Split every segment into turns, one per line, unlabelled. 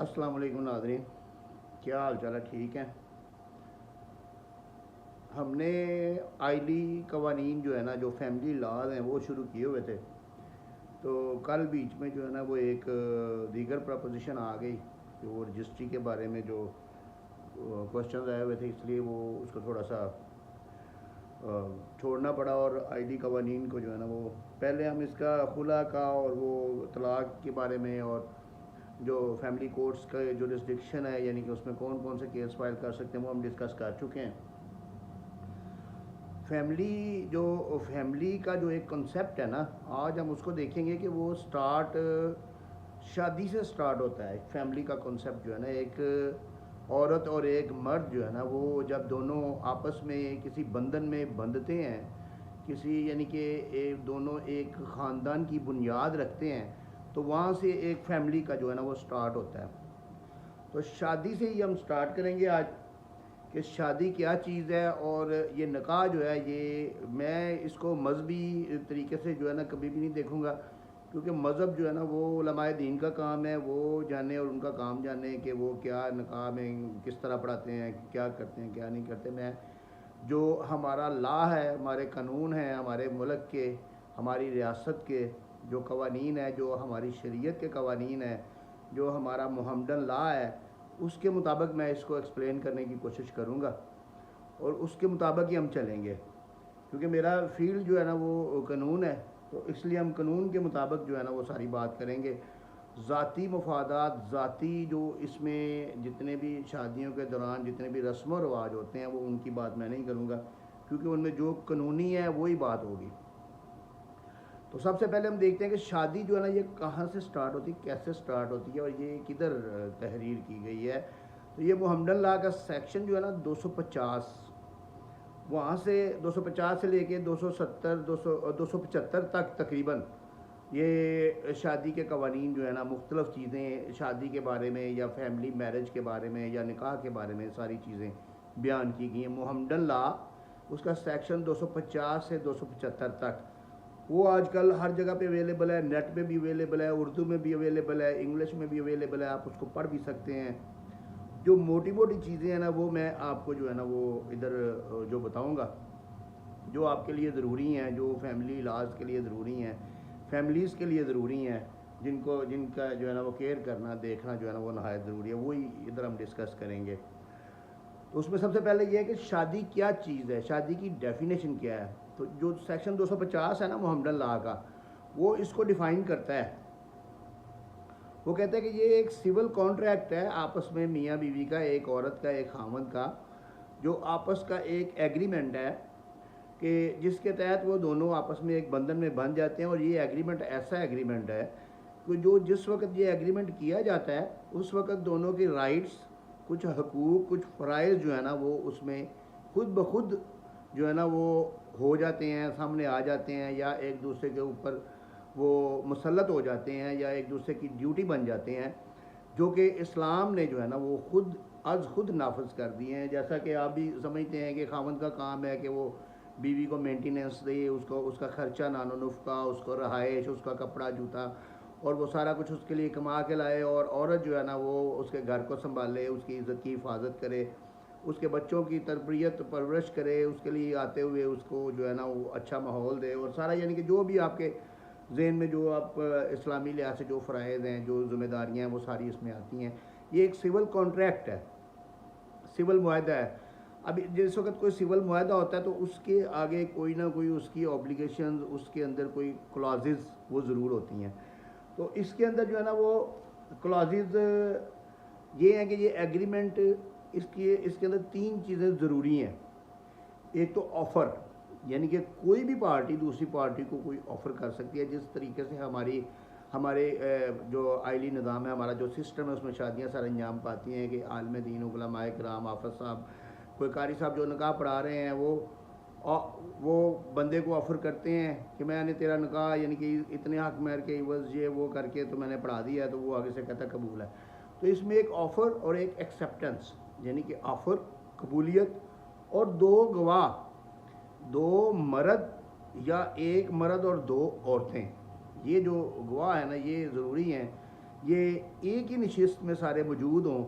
अस्सलाम वालेकुम नाज़रीन, क्या हाल चाल है? ठीक है। हमने आइली कवानीन जो है ना, जो फैमिली लॉज हैं वो शुरू किए हुए थे। तो कल बीच में जो है ना वो एक दीगर प्रपोजिशन आ गई जो रजिस्ट्री के बारे में जो क्वेश्चन आए हुए थे, इसलिए वो उसको थोड़ा सा छोड़ना पड़ा। और आइली कवानीन को जो है ना वो पहले हम इसका खुला का और वो तलाक के बारे में और जो फैमिली कोर्ट्स का जो रिस्ट्रिक्शन है, यानी कि उसमें कौन कौन से केस फाइल कर सकते हैं, वो हम डिस्कस कर चुके हैं। फैमिली का जो एक कॉन्सेप्ट है ना, आज हम उसको देखेंगे कि वो स्टार्ट शादी से स्टार्ट होता है। फैमिली का कॉन्सेप्ट जो है ना, एक औरत और एक मर्द जो है ना, वो जब दोनों आपस में किसी बंधन में बंधते हैं, किसी यानी कि दोनों एक ख़ानदान की बुनियाद रखते हैं, तो वहाँ से एक फैमिली का जो है ना वो स्टार्ट होता है। तो शादी से ही हम स्टार्ट करेंगे आज कि शादी क्या चीज़ है। और ये निकाह जो है, ये मैं इसको मजहबी तरीके से जो है ना कभी भी नहीं देखूँगा, क्योंकि मज़हब जो है ना वो उलमाए दीन का काम है, वो जाने और उनका काम जाने कि वो क्या निकाह में किस तरह पढ़ाते हैं, क्या करते हैं, क्या नहीं करते। मैं जो हमारा लॉ है, हमारे कानून हैं, हमारे मुल्क के, हमारी रियासत के जो कवानीन है, जो हमारी शरीयत के कवानीन है, जो हमारा मुहम्मदन लॉ है, उसके मुताबिक मैं इसको एक्सप्लेन करने की कोशिश करूँगा और उसके मुताबिक ही हम चलेंगे, क्योंकि मेरा फील्ड जो है ना वो कानून है। तो इसलिए हम कानून के मुताबिक जो है ना वो सारी बात करेंगे। ज़ाती मफादात, ज़ाती जो इसमें जितने भी शादियों के दौरान जितने भी रस्म व रवाज होते हैं, वो उनकी बात मैं नहीं करूँगा, क्योंकि उनमें जो कानूनी है वही बात होगी। तो सबसे पहले हम देखते हैं कि शादी जो है ना ये कहाँ से स्टार्ट होती है, कैसे स्टार्ट होती है और ये किधर तहरीर की गई है। तो ये मुहम्मदन लॉ का सेक्शन जो है ना 250, वहाँ से 250 से लेके 270 275 तक तकरीबन ये शादी के कवानीन जो है ना, मुख्तलिफ़ चीज़ें शादी के बारे में या फैमिली मैरिज के बारे में या निकाह के बारे में सारी चीज़ें बयान की गई हैं। मुहम्मदन लॉ उसका सेक्शन 250 से 275 तक, वो आजकल हर जगह पे अवेलेबल है, नेट पे भी अवेलेबल है, उर्दू में भी अवेलेबल है, इंग्लिश में भी अवेलेबल है, आप उसको पढ़ भी सकते हैं। जो मोटी मोटी चीज़ें हैं ना वो मैं आपको जो है ना वो इधर जो बताऊंगा, जो आपके लिए ज़रूरी हैं, जो फैमिली इलाज के लिए ज़रूरी हैं, फैमिलीज़ के लिए ज़रूरी हैं, जिनका जो है ना वो केयर करना, देखना जो है ना वो नहायत ज़रूरी है, वही इधर हम डिस्कस करेंगे। तो उसमें सबसे पहले ये है कि शादी क्या चीज़ है, शादी की डेफिनेशन क्या है। तो जो सेक्शन 250 है ना मुहम्मदन लॉ का, वो इसको डिफ़ाइन करता है। वो कहते हैं कि ये एक सिविल कॉन्ट्रैक्ट है आपस में मियाँ बीवी का, एक औरत का, एक खामद का, जो आपस का एक एग्रीमेंट है कि जिसके तहत वो दोनों आपस में एक बंधन में बंध जाते हैं। और ये एग्रीमेंट ऐसा एग्रीमेंट है कि जो जिस वक्त ये एग्रीमेंट किया जाता है उस वक्त दोनों की राइट्स, कुछ हकूक़, कुछ फ़राइज़ जो है ना वो उसमें खुद ब खुद जो है ना वो हो जाते हैं, सामने आ जाते हैं, या एक दूसरे के ऊपर वो मुसल्लत हो जाते हैं, या एक दूसरे की ड्यूटी बन जाते हैं, जो कि इस्लाम ने जो है ना वो खुद नाफज कर दिए हैं। जैसा कि आप भी समझते हैं कि खामद का काम है कि वो बीवी को मेंटेनेंस दे, उसको उसका खर्चा नानो नुफ्का, उसको रहाइश, उसका कपड़ा जूता और वो सारा कुछ उसके लिए कमा के लाए, और औरत जो है ना वो उसके घर को संभाले, उसकी इज़्ज़त की हिफाजत करे, उसके बच्चों की तरबियत परवरिश करे, उसके लिए आते हुए उसको जो है ना वो अच्छा माहौल दे, और सारा यानी कि जो भी आपके जहन में जो आप इस्लामी लिहाज से जो फ़राइज़ हैं, जो ज़िम्मेदारियाँ हैं, वो सारी इसमें आती हैं। ये एक सिविल कॉन्ट्रैक्ट है, सिविल मुआहदा है। अभी जिस वक्त कोई सिविल मुआहदा होता है तो उसके आगे कोई ना कोई उसकी ऑब्लिगेशंस, उसके अंदर कोई क्लॉजेज़ वो ज़रूर होती हैं। तो इसके अंदर जो है ना वो क्लॉजेज़ ये हैं कि ये एग्रीमेंट, इसके अंदर तीन चीज़ें ज़रूरी हैं। एक तो ऑफ़र, यानी कि कोई भी पार्टी दूसरी पार्टी को कोई ऑफ़र कर सकती है। जिस तरीके से हमारे जो आइली निज़ाम है, हमारा जो सिस्टम है, उसमें शादियाँ सर अंजाम पाती हैं कि आलिम दीन, उलमाए किराम, हाफ़िज़ साहब, कोई कारी साहब जो निकाह पढ़ा रहे हैं, वो बंदे को ऑफ़र करते हैं कि मैंने तेरा निकाह यानी कि इतने हक महर के इवज़ ये वो करके तो मैंने पढ़ा दिया है, तो वो आगे से कहता कबूल है। तो इसमें एक ऑफ़र और एक एक्सेप्टेंस, यानी कि ऑफ़र कबूलियत, और दो गवाह, दो मर्द या एक मर्द और दो औरतें, ये जो गवाह है ना ये ज़रूरी हैं ये एक ही नशिस्त में सारे मौजूद हों,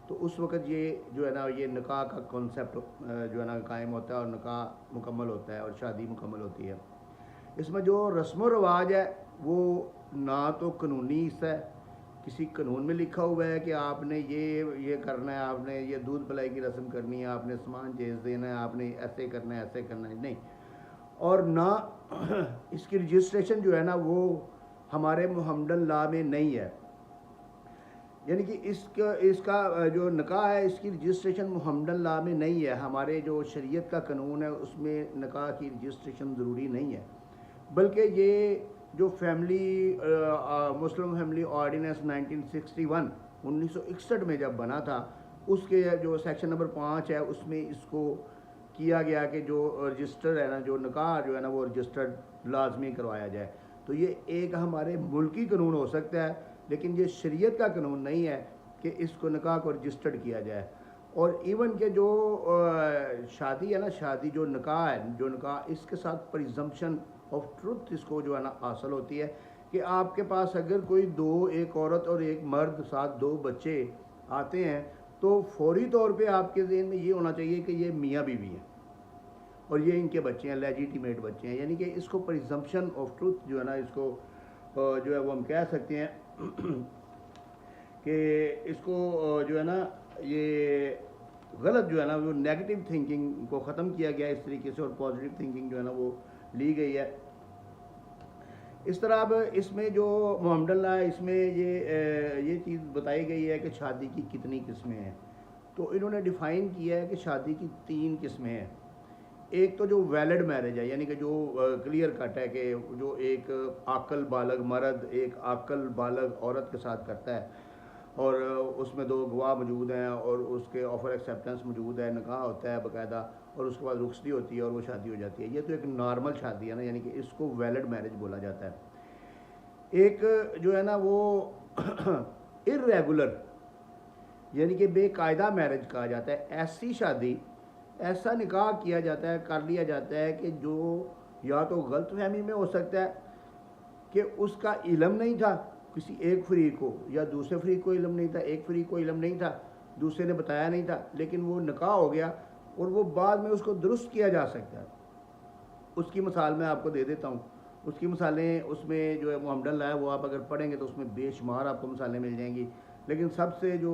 तो उस वक़्त ये जो है ना ये निकाह का कॉन्सेप्ट जो है ना कायम होता है और निकाह मुकम्मल होता है और शादी मुकम्मल होती है। इसमें जो रस्म व रवाज है वो ना तो कानूनी हिस्सा है, किसी कानून में लिखा हुआ है कि आपने ये करना है, आपने ये दूध पिलाई की रस्म करनी है, आपने सामान चेज देना है, आपने ऐसे करना है, ऐसे करना है, नहीं। और ना इसकी रजिस्ट्रेशन जो है ना वो हमारे मुहम्मदन लॉ में नहीं है। यानी कि इसका इसका जो निकाह है इसकी रजिस्ट्रेशन मुहम्मदन लॉ में नहीं है। हमारे जो शरीयत का कानून है उसमें निकाह की रजिस्ट्रेशन ज़रूरी नहीं है, बल्कि ये जो मुस्लिम फैमिली ऑर्डिनेंस 1961 1961 में जब बना था, उसके जो सेक्शन नंबर 5 है उसमें इसको किया गया कि जो रजिस्टर है ना, जो निकाह जो है ना वो रजिस्टर्ड लाजमी करवाया जाए। तो ये एक हमारे मुल्की कानून हो सकता है, लेकिन ये शरीयत का कानून नहीं है कि इसको निकाह को रजिस्टर्ड किया जाए। और इवन के जो शादी है ना, शादी जो निकाह है, जो निकाह इसके साथ प्रिजम्पशन ऑफ ट्रुथ इसको जो है ना हासिल होती है कि आपके पास अगर कोई दो, एक औरत और एक मर्द साथ दो बच्चे आते हैं तो फौरी तौर पे आपके ज़हन में ये होना चाहिए कि ये मियाँ बीवी हैं और ये इनके बच्चे हैं, लेजिटिमेट बच्चे हैं। यानी कि इसको प्रिजम्पशन ऑफ ट्रुथ जो है ना, इसको जो है वो हम कह सकते हैं कि इसको जो है ना ये गलत जो है ना वो नेगेटिव थिंकिंग को ख़त्म किया गया इस तरीके से, और पॉजिटिव थिंकिंग जो है ना वो ली गई है। इस तरह अब इसमें जो मुहम्मदन लॉ है इसमें ये चीज़ बताई गई है कि शादी की कितनी किस्में हैं। तो इन्होंने डिफ़ाइन किया है कि शादी की 3 किस्में हैं। एक तो जो वैलिड मैरिज है, यानी कि जो क्लियर कट है कि जो एक आकल बालग मर्द एक आकल बालग औरत के साथ करता है और उसमें 2 गवाह मौजूद हैं और उसके ऑफ़र एक्सेप्टेंस मौजूद है, निकाह होता है बाकायदा, और उसके बाद रुखसती होती है और वो शादी हो जाती है। ये तो एक नॉर्मल शादी है ना, यानी कि इसको वैलिड मैरिज बोला जाता है। एक जो है ना वो इर्रेगुलर यानी कि बेकायदा मैरिज कहा जाता है। ऐसी शादी, ऐसा निकाह किया जाता है, कर लिया जाता है कि जो या तो गलत फहमी में हो सकता है कि उसका इल्म नहीं था किसी एक फरीक को, या दूसरे फरीक को इल्म नहीं था, एक फरीक को इल्म नहीं था, दूसरे ने बताया नहीं था, लेकिन वो निकाह हो गया और वो बाद में उसको दुरुस्त किया जा सकता है। उसकी मिसाल मैं आपको दे देता हूँ। उसकी मिसालें उसमें जो है मुहम्मदन लॉ है वो आप अगर पढ़ेंगे तो उसमें बेशुमार आपको मिसालें मिल जाएंगी, लेकिन सबसे जो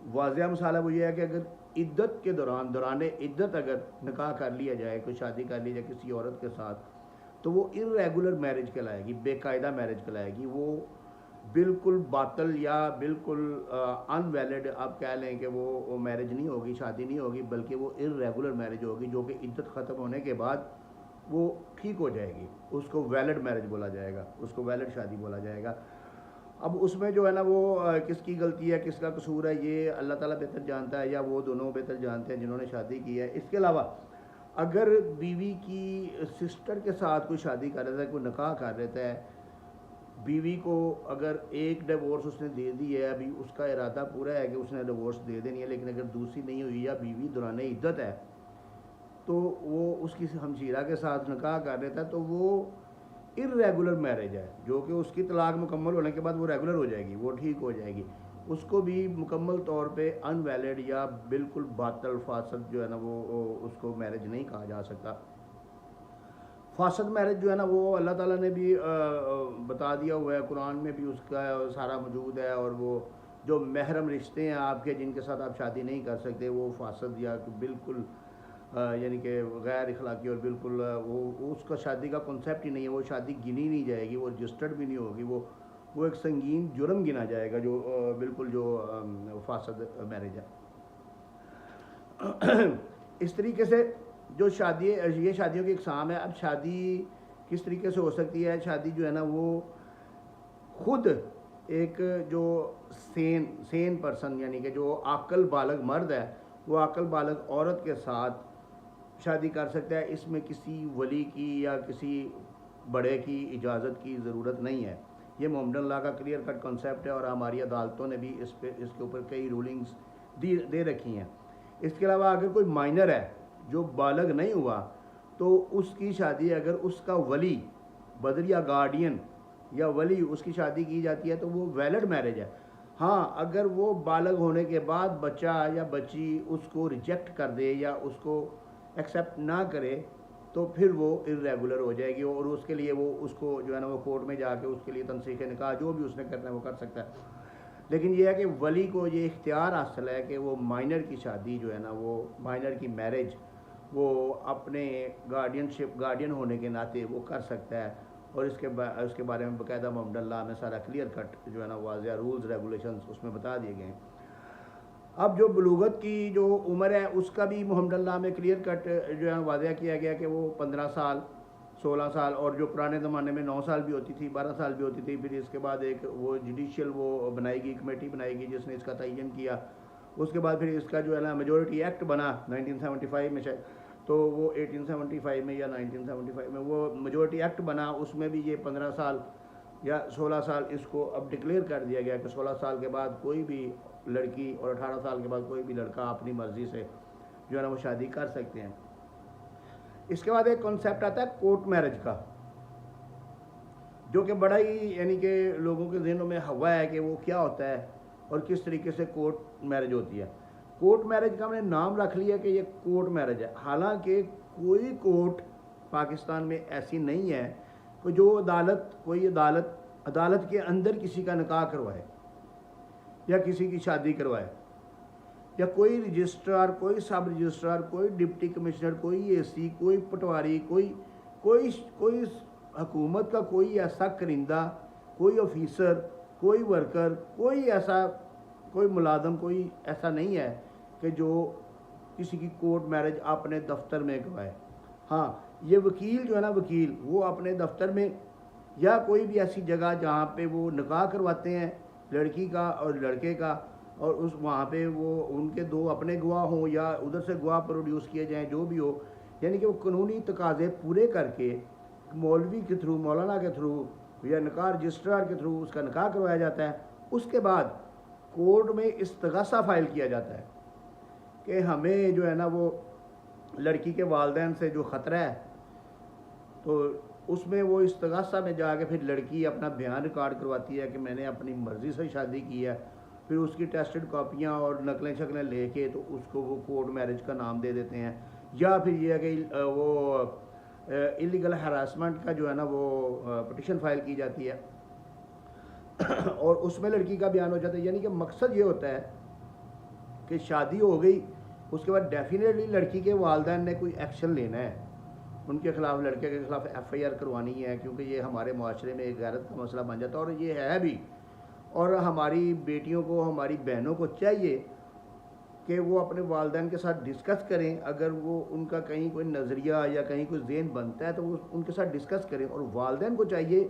वाज़िया मिसाल है वो ये है कि अगर इद्दत के दौरान इद्दत अगर निकाह कर लिया जाए, कोई शादी कर ली जाए किसी औरत के साथ, तो वो इर्रेगुलर मैरिज कहलाएगी, बेकायदा मैरिज कहलाएगी। वो बिल्कुल बातल या बिल्कुल अनवैलिड आप कह लें कि वो मैरिज नहीं होगी, शादी नहीं होगी, बल्कि वो इर्रेगुलर मैरिज होगी जो कि इद्दत ख़त्म होने के बाद वो ठीक हो जाएगी। उसको वैलिड मैरिज बोला जाएगा, उसको वैलिड शादी बोला जाएगा। अब उसमें जो है ना वो किसकी गलती है, किसका कसूर है, ये अल्लाह ताला बेहतर जानता है, या वो दोनों बेहतर जानते हैं जिन्होंने शादी की है। इसके अलावा अगर बीवी की सिस्टर के साथ कोई शादी कर रहा है, कोई निकाह कर लेता है, बीवी को अगर एक डिवोर्स उसने दे दी है, अभी उसका इरादा पूरा है कि उसने डिवोर्स दे देनी है, लेकिन अगर दूसरी नहीं हुई या बीवी दौरान इद्दत है तो वो उसकी हमशीरा के साथ निकाह कर लेता है, तो वो इर्रेगुलर मैरिज है, जो कि उसकी तलाक मुकम्मल होने के बाद वो रेगुलर हो जाएगी, वो ठीक हो जाएगी। उसको भी मुकम्मल तौर पे अनवैलिड या बिल्कुल बातल फासद जो है ना वो उसको मैरिज नहीं कहा जा सकता। फासद मैरिज जो है ना वो अल्लाह ताला ने भी बता दिया हुआ है, कुरान में भी उसका सारा मौजूद है। और वो जो महरम रिश्ते हैं आपके जिनके साथ आप शादी नहीं कर सकते, वो फासद या बिल्कुल यानी कि गैर इखलाकी और बिल्कुल वो उसका शादी का कॉन्सेप्ट ही नहीं है, वो शादी गिनी नहीं जाएगी, वो रजिस्टर्ड भी नहीं होगी, वो एक संगीन जुर्म गिना जाएगा जो बिल्कुल जो फासद मैरिज है। इस तरीके से जो शादी, ये शादियों की इकसाम है। अब शादी किस तरीके से हो सकती है? शादी जो है ना वो खुद एक जो सेन पर्सन यानी कि जो आकल बालग मर्द है वो आकल बालग औरत के साथ शादी कर सकता है। इसमें किसी वली की या किसी बड़े की इजाज़त की ज़रूरत नहीं है। ये मुहम्मदन लॉ का क्लियर कट कॉन्सेप्ट है और हमारी अदालतों ने भी इसके ऊपर कई रूलिंग्स दे रखी हैं। इसके अलावा अगर कोई माइनर है जो बालग नहीं हुआ तो उसकी शादी अगर उसका वली बदर या गार्डियन या वली उसकी शादी की जाती है तो वो वैलिड मैरिज है। हाँ, अगर वो बालग होने के बाद बच्चा या बच्ची उसको रिजेक्ट कर दे या उसको एक्सेप्ट ना करे तो फिर वो इरेगुलर हो जाएगी और उसके लिए वो उसको जो है ना वो कोर्ट में जाके उसके लिए तनसीख निकाह जो भी उसने करना है वो कर सकता है। लेकिन ये है कि वली को ये इख्तियार हासिल है कि वो माइनर की शादी जो है ना वो माइनर की मैरिज वो अपने गार्डियन होने के नाते वो कर सकता है। और इसके बारे में बाकायदा मोहम्मद अल्लाह में सारा क्लियर कट जो है ना वाज़िया रूल्स रेगुलेशंस उसमें बता दिए गए हैं। अब जो बलूगत की जो उम्र है उसका भी मोहम्मद अल्लाह में क्लियर कट जो है वाज़िया किया गया कि वो 15 साल 16 साल और जो पुराने ज़माने में 9 साल भी होती थी 12 साल भी होती थी। फिर इसके बाद एक वो जुडिशल वो बनाएगी कमेटी बनाएगी जिसने इसका तयन किया। उसके बाद फिर इसका जो है ना मेजॉरिटी एक्ट बना 1975 में शायद, तो वो 1875 में या 1975 में वो मेजॉरिटी एक्ट बना। उसमें भी ये 15 साल या 16 साल इसको अब डिक्लेयर कर दिया गया कि 16 साल के बाद कोई भी लड़की और 18 साल के बाद कोई भी लड़का अपनी मर्ज़ी से जो है ना वो शादी कर सकते हैं। इसके बाद एक कॉन्सेप्ट आता है कोर्ट मैरिज का, जो कि बड़ा ही यानी कि लोगों के जहनों में हवा है कि वो क्या होता है और किस तरीके से कोर्ट मैरिज होती है। कोर्ट मैरिज का हमने नाम रख लिया कि ये कोर्ट मैरिज है, हालांकि कोई कोर्ट पाकिस्तान में ऐसी नहीं है कि जो कोई अदालत के अंदर किसी का निकाह करवाए या किसी की शादी करवाए, या कोई रजिस्ट्रार, कोई सब रजिस्ट्रार, कोई डिप्टी कमिश्नर, कोई एसी, कोई पटवारी, कोई हुकूमत का कोई ऐसा करिंदा, कोई ऑफिसर, कोई वर्कर, कोई मुलाजम कोई ऐसा नहीं है कि जो किसी की कोर्ट मैरिज अपने दफ्तर में करवाए। हाँ, ये वकील जो है ना वकील वो अपने दफ्तर में या कोई भी ऐसी जगह जहाँ पे वो निकाह करवाते हैं लड़की का और लड़के का, और उस वहाँ पे वो उनके दो अपने गवाह हों या उधर से गवाह प्रोड्यूस किए जाएँ जो भी हो, यानी कि वो कानूनी तकाजे पूरे करके मौलवी के थ्रू, मौलाना के थ्रू या निकाह रजिस्ट्रार के थ्रू उसका निकाह करवाया जाता है। उसके बाद कोर्ट में इस्तगासा फ़ाइल किया जाता है कि हमें जो है ना वो लड़की के वालिदैन से जो ख़तरा है, तो उसमें वो इस्तगासा में जाके फिर लड़की अपना बयान रिकॉर्ड करवाती है कि मैंने अपनी मर्ज़ी से शादी की है। फिर उसकी टेस्टेड कॉपियाँ और नकलें शक्लें लेके तो उसको वो कोर्ट मैरिज का नाम दे देते हैं। या फिर ये है कि वो इलीगल हरासमेंट का जो है ना वो पटिशन फाइल की जाती है और उसमें लड़की का बयान हो जाता है। यानी कि मकसद ये होता है कि शादी हो गई उसके बाद डेफिनेटली लड़की के वालिदैन ने कोई एक्शन लेना है, उनके ख़िलाफ़, लड़के के ख़िलाफ़ FIR करवानी है, क्योंकि ये हमारे माशरे में एक गैरत का मसला बन जाता है और ये है भी। और हमारी बेटियों को, हमारी बहनों को चाहिए कि वो अपने वालिदैन के साथ डिस्कस करें। अगर वो उनका कहीं कोई नज़रिया या कहीं कोई ज़हन बनता है तो वो उनके साथ डिस्कस करें। और वालिदैन को चाहिए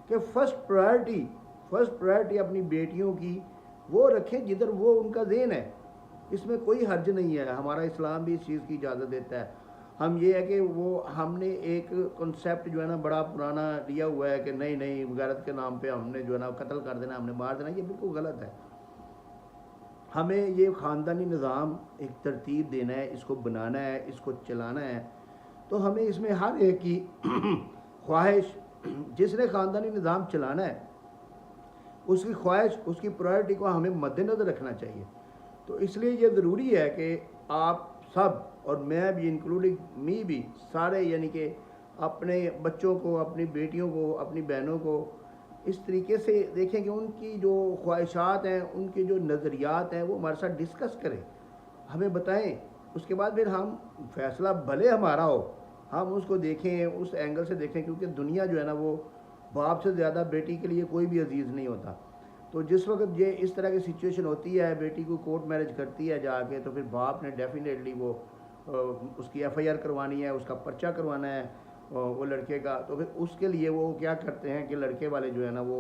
कि फ़र्स्ट प्रायोरिटी अपनी बेटियों की वो रखें जिधर वो उनका ज़हन है। इसमें कोई हर्ज नहीं है, हमारा इस्लाम भी इस चीज़ की इजाज़त देता है। हम ये है कि वो हमने एक कॉन्सेप्ट जो है ना बड़ा पुराना लिया हुआ है कि नहीं गैरत के नाम पे हमने जो है ना कत्ल कर देना, हमने मार देना, ये बिल्कुल गलत है। हमें ये ख़ानदानी निज़ाम एक तरतीब देना है, इसको बनाना है, इसको चलाना है। तो हमें इसमें हर एक की ख्वाहिश, जिसने ख़ानदानी निज़ाम चलाना है उसकी ख्वाहिश, उसकी प्रायोरिटी को हमें मद्देनज़र रखना चाहिए। तो इसलिए ये ज़रूरी है कि आप सब और मैं भी इंक्लूडिंग मी भी सारे, यानी कि अपने बच्चों को, अपनी बेटियों को, अपनी बहनों को इस तरीके से देखें कि उनकी जो ख्वाहिशात हैं, उनके जो नज़रियात हैं वो हमारे साथ डिस्कस करें, हमें बताएं। उसके बाद फिर हम फैसला भले हमारा हो, हम उसको देखें, उस एंगल से देखें, क्योंकि दुनिया जो है ना वो बाप से ज़्यादा बेटी के लिए कोई भी अजीज़ नहीं होता। तो जिस वक्त ये इस तरह की सिचुएशन होती है, बेटी को कोर्ट मैरिज करती है जाके, तो फिर बाप ने डेफिनेटली वो उसकी FIR करवानी है, उसका पर्चा करवाना है वो लड़के का। तो फिर उसके लिए वो क्या करते हैं कि लड़के वाले जो है ना वो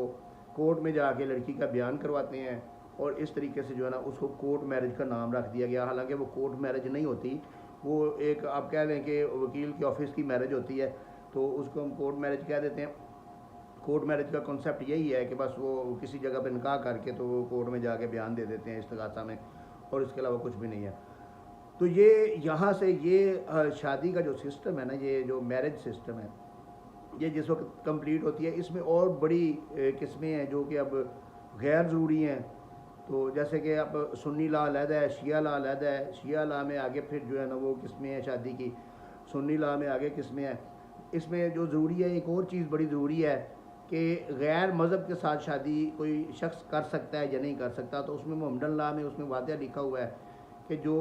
कोर्ट में जाके लड़की का बयान करवाते हैं और इस तरीके से जो है ना उसको कोर्ट मैरिज का नाम रख दिया गया। हालांकि वो कोर्ट मैरिज नहीं होती, वो एक आप कह लें कि वकील के ऑफिस की मैरिज होती है, तो उसको हम कोर्ट मैरिज कह देते हैं। कोर्ट मैरिज का कॉन्सेप्ट यही है कि बस वो किसी जगह पे निकाह करके तो वो कोर्ट में जाके बयान दे देते हैं इस्तगासा में, और इसके अलावा कुछ भी नहीं है। तो ये यहाँ से ये शादी का जो सिस्टम है ना, ये जो मैरिज सिस्टम है, ये जिस वक्त कंप्लीट होती है, इसमें और बड़ी किस्में हैं जो कि अब गैर ज़रूरी हैं। तो जैसे कि अब सुन्नी ला अलहदा है, शिया ला अलहदा है। शिया ला में आगे फिर जो है ना वो किस्में हैं शादी की, सुन्नी ला में आगे किस्में हैं। इसमें जो ज़रूरी है, एक और चीज़ बड़ी ज़रूरी है कि गैर मज़हब के साथ शादी कोई शख्स कर सकता है या नहीं कर सकता। तो उसमें मोहम्मदन ला में उसमें वाक़या लिखा हुआ है कि जो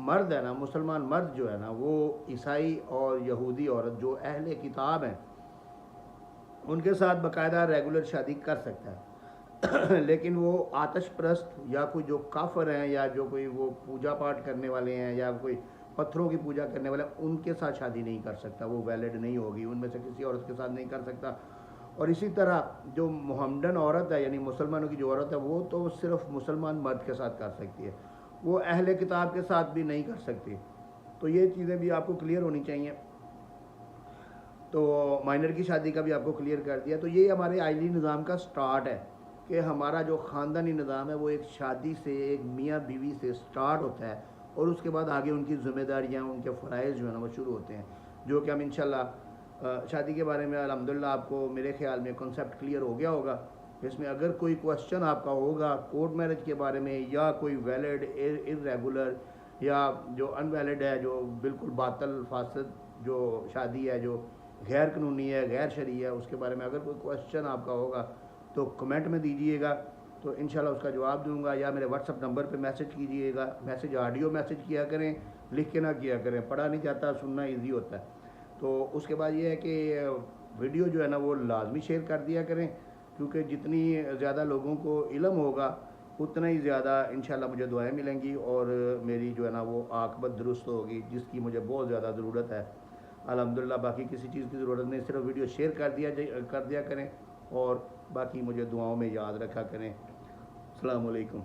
मर्द है ना, मुसलमान मर्द जो है ना, वो ईसाई और यहूदी औरत जो अहले किताब हैं उनके साथ बाकायदा रेगुलर शादी कर सकता है। लेकिन वो आतश परस्त या कोई जो काफर हैं या जो कोई वो पूजा पाठ करने वाले हैं या कोई पत्थरों की पूजा करने वाले हैं, उनके साथ शादी नहीं कर सकता, वो वैलिड नहीं होगी, उनमें से किसी औरत के साथ नहीं कर सकता। और इसी तरह जो मोहम्मदन औरत है यानी मुसलमानों की जो औरत है, वो तो सिर्फ मुसलमान मर्द के साथ कर सकती है, वो अहले किताब के साथ भी नहीं कर सकती। तो ये चीज़ें भी आपको क्लियर होनी चाहिए। तो माइनर की शादी का भी आपको क्लियर कर दिया। तो ये हमारे आइली निज़ाम का स्टार्ट है कि हमारा जो ख़ानदानी निज़ाम है वो एक शादी से, एक मियाँ बीवी से स्टार्ट होता है और उसके बाद आगे उनकी ज़िम्मेदारियाँ, उनके फ़राइज़ जो है ना वो शुरू होते हैं, जो कि हम इंशाल्लाह शादी के बारे में अल्हम्दुलिल्लाह आपको मेरे ख़्याल में कॉन्सेप्ट क्लियर हो गया होगा। इसमें अगर कोई क्वेश्चन आपका होगा कोर्ट मैरिज के बारे में या कोई वैलिड इर्रेगुलर या जो अनवैलिड है, जो बिल्कुल बातल फासद जो शादी है, जो गैर कानूनी है, गैर शरई है, उसके बारे में अगर कोई क्वेश्चन आपका होगा तो कमेंट में दीजिएगा, तो इंशाल्लाह उसका जवाब दूंगा। या मेरे व्हाट्सअप नंबर पे मैसेज कीजिएगा, मैसेज ऑडियो मैसेज किया करें, लिख के ना किया करें, पढ़ा नहीं जाता, सुनना ईजी होता है। तो उसके बाद ये है कि वीडियो जो है ना वो लाजमी शेयर कर दिया करें, क्योंकि जितनी ज़्यादा लोगों को इल्म होगा उतना ही ज़्यादा इंशाल्लाह मुझे दुआएं मिलेंगी और मेरी जो है ना वो आक़िबत दुरुस्त होगी, जिसकी मुझे बहुत ज़्यादा ज़रूरत है अल्हम्दुलिल्लाह। बाकी किसी चीज़ की ज़रूरत नहीं, सिर्फ वीडियो शेयर कर दिया करें और बाकी मुझे दुआओं में याद रखा करें। अस्सलाम वालेकुम।